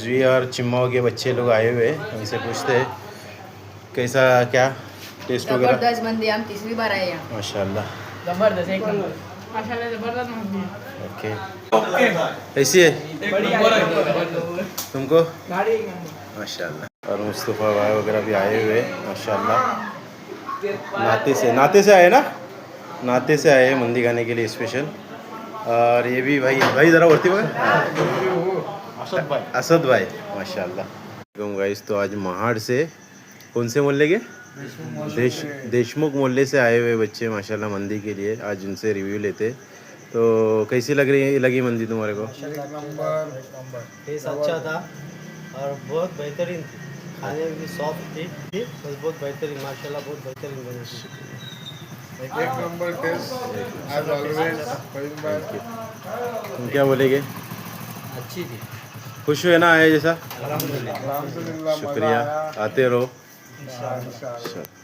जी और चिम्माओ के बच्चे लोग आए हुए हैं, उनसे पूछते हैं कैसा क्या टेस्ट वगैरह। जबरदस्त मंदी, हम तीसरी बार आए यहाँ। माशाल्लाह। जबरदस्त एक नंबर, माशाल्लाह जबरदस्त मंदी। ओके कैसी है तुमको? माशाल्लाह। और मुस्तफ़ा भाई वगैरह भी आए हुए हैं माशाल्लाह। नाते से आए ना, नाते से आए हैं मंदी खाने के लिए स्पेशल। और ये भी भाई ज़रा उड़ती हुए असद भाई माशाल्लाह। गाइस तो आज महाड़ से कौन से मोहल्ले के देशमुख मोहल्ले से आए हुए बच्चे माशाल्लाह मंदी के लिए, आज उनसे रिव्यू लेते। तो कैसी लगी मंदी तुम्हारे को? टेस्ट अच्छा था और बहुत बेहतरीन थी, खाने में भी सॉफ्ट थी बस बहुत बेहतरीन, माशाल्लाह बहुत बेहतरीन बनी थी। एक नंबर टेस्ट एज ऑलवेज। तुम क्या बोलेंगे? अच्छी थी। खुश हुए ना आए जैसा? अल्हम्दुलिल्लाह शुक्रिया, आते रहो। इंशाअल्लाह।